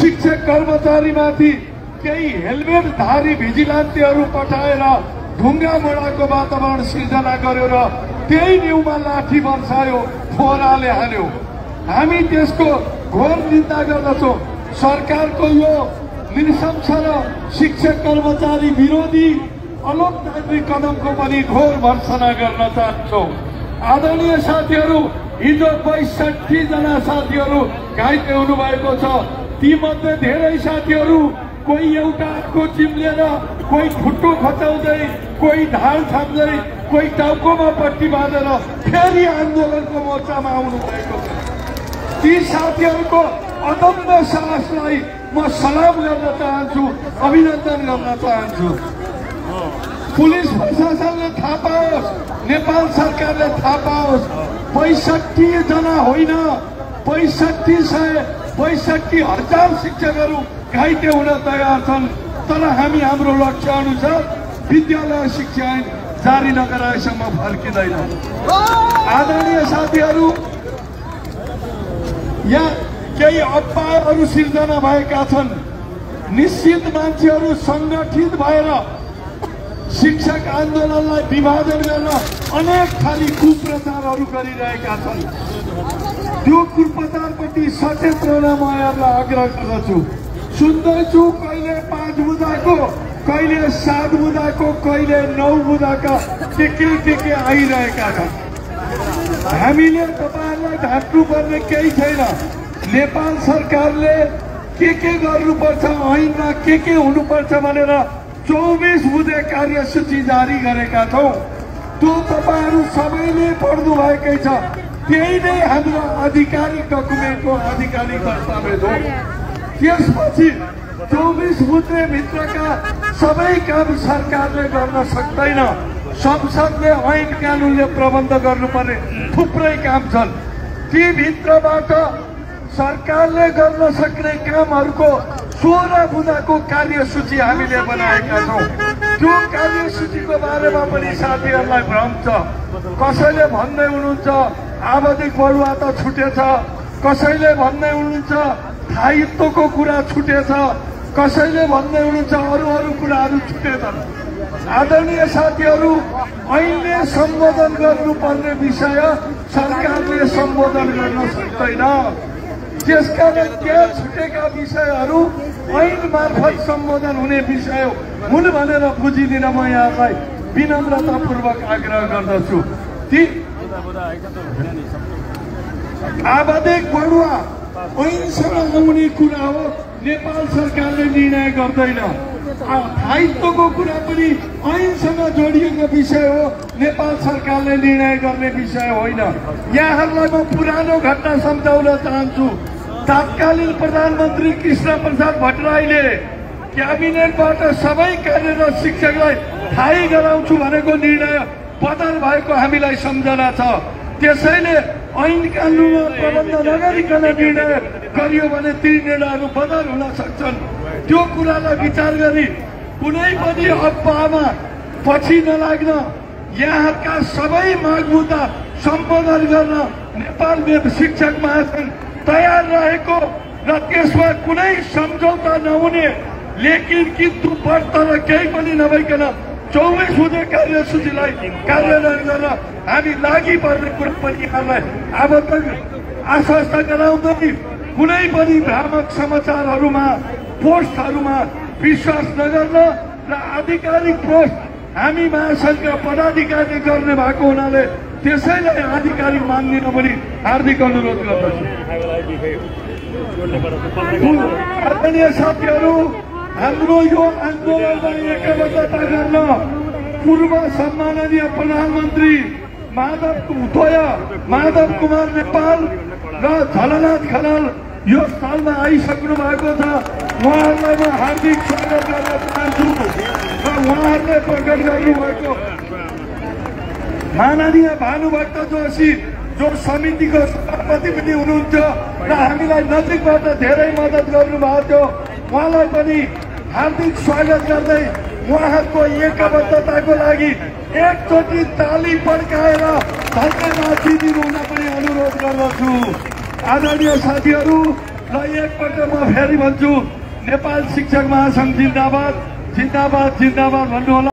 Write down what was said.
शिक्षक कर्मचारीमाथि केही हेलमेटधारी भिजिलान्तीहरू पठाएर ढुङ्गा मोडाको वातावरण सिर्जना गर्यो र त्यही न्युमा लाठी बर्सायो, फोहराले हाल्यो। हामी त्यसको घोर निन्दा गर्दछौँ। सरकारको यो नृशंस र शिक्षक कर्मचारी विरोधी अलोकतान्त्रिक कदमको पनि घोर भर्त्सना गर्न चाहन्छौँ। आदरणीय साथीहरू, हिजो 62 जना साथीहरू घाइते हुनुभएको छ। तीमध्ये धेरै साथीहरू कोही एउटा आँखो चिम्लेर, कोही खुट्टो खचाउँदै, कोही ढाड छाम्दै, कोही टाउकोमा पट्टी बाँधेर फेरि आन्दोलनको मोर्चामा आउनु भएको छ। ती साथीहरूको अदम्य साहसलाई म सलाम गर्न चाहन्छु, अभिनन्दन गर्न चाहन्छु। पुलिस प्रशासनले थाहा पाओस्, नेपाल सरकारले थाहा पाओस्, 65 जना होइन 65,000 शिक्षकहरू घाइते हुन तयार छन्। तर हामी हाम्रो लक्ष्य अनुसार विद्यालय शिक्षा ऐन जारी नगराएसम्म फर्किँदैन। आदरणीय साथीहरू, यहाँ केही अफवाहहरू सिर्जना भएका छन्। निश्चित मान्छेहरू सङ्गठित भएर शिक्षक आन्दोलनलाई विभाजन गर्न अनेक खाली कुप्रचारहरू गरिरहेका छन्। त्यो कुप्रचारप्रति सचेत रहन म यहाँलाई आग्रह गर्दछु। सुन्दैछु कहिले 5 बुँदाको, कहिले 7 बुँदाको, कहिले 9 बुँदाका के आइरहेका छन्। हामीले तपाईहरुलाई ढाक्नुपर्ने केही छैन। नेपाल सरकारले के गर्नुपर्छ, ऐनमा के हुनुपर्छ भनेर 24 बुँदे कार्यसूची जारी गरेका छौं। त्यो तपाईहरु सबैले पढ्नु भएकै छ। त्यही नै हाम्रो आधिकारिक डकुमेन्टको आधिकारिक दस्तावेज हो। त्यसपछि 24 बुँदे भित्रका सबै काम सरकारले गर्न सक्दैन। संसदले ऐन कानूनले प्रबन्ध गर्नुपर्ने थुप्रै काम छन्। ती भित्रबाट सरकारले गर्न सक्ने कामहरूको 16 बुँदाको कार्यसूची हामीले बनाएका छौं। त्यो कार्यसूचीको बारेमा पनि साथीहरूलाई भ्रम छ। कसैले भन्दै हुनुहुन्छ आवधिक बढुवा त छुटेछ, कसैले भन्दै हुनुहुन्छ स्थायित्वको कुरा छुटेछ, कसैले भन्दै हुनुहुन्छ अरू कुराहरू छुटेछन्। आदरणीय साथीहरू, ऐनले सम्बोधन गर्नुपर्ने विषय सरकारले सम्बोधन गर्न सक्दैन। त्यसकारण त्यहाँ छुटेका विषयहरू ऐन मार्फत सम्बोधन हुने विषय हुन् भनेर बुझिदिन म यहाँलाई विनम्रतापूर्वक आग्रह गर्दछु। ती आवधिक बढुवा ऐनसँग आउने कुरा हो, नेपाल सरकारले निर्णय गर्दैन। स्थायित्वको कुरा पनि ऐनसँग जोडिएको विषय हो, नेपाल सरकारले निर्णय गर्ने विषय होइन। यहाँहरूलाई म पुरानो घटना सम्झाउन चाहन्छु। तत्कालीन प्रधानमन्त्री कृष्ण प्रसाद भट्टराईले क्याबिनेटबाट सबै कार्यरत शिक्षकलाई थाहै गराउँछु भनेको निर्णय बदल भएको हामीलाई सम्झना छ। त्यसैले ऐन कानूनमा प्रबन्ध नगरिकन निर्णय गरियो भने ती निर्णयहरू बदल हुन सक्छन्। त्यो कुरालाई विचार गरी कुनै पनि अफवाहमा पछि नलाग्न, यहाँका सबै माग मुद्दा सम्बोधन गर्न नेपाल शिक्षक महासंघ तयार रहेको र त्यसमा कुनै सम्झौता नहुने, लेकिन किन्तु व्रत र केही पनि नभइकन 24 बुँदे कार्यसूचीलाई कार्यान्वयन गर्न हामी लागि पर्ने कुरा पनि यहाँलाई आबद्ध आश्वस्त गराउँदै कुनै पनि भ्रामक समाचारहरूमा, पोस्टहरूमा विश्वास नगर्न र आधिकारिक पोस्ट हामी महासंघका पदाधिकारीले गर्ने भएको हुनाले त्यसैलाई आधिकारिक मान्दिन पनि हार्दिक अनुरोध गर्दछु। आदरणीय साथीहरू, हाम्रो यो आन्दोलनमा एकबद्धता गर्न पूर्व सम्माननीय प्रधानमन्त्री माधव कुमार नेपाल र झलनाथ खनाल यो स्थलमा आइसक्नु भएको छ। उहाँहरूलाई म हार्दिक स्वागत गर्न चाहन्छु र उहाँहरूले प्रकट गर्नुभएको माननीय भानुभक्त जोशी जो समितिको सभापति पनि हुनुहुन्छ र हामीलाई नजिकबाट धेरै मद्दत गर्नुभएको थियो, उहाँलाई पनि हार्दिक स्वागत गर्दै उहाँको एकबद्धताको लागि एकचोटि ताली पड्काएर धन्यवाद दिनु हुन पनि अनुरोध गर्दछु। आदरणीय साथीहरू, ल एकपल्ट म फेरि भन्छु नेपाल शिक्षक महासंघ जिन्दाबाद जिन्दाबाद जिन्दाबाद भन्नु होला।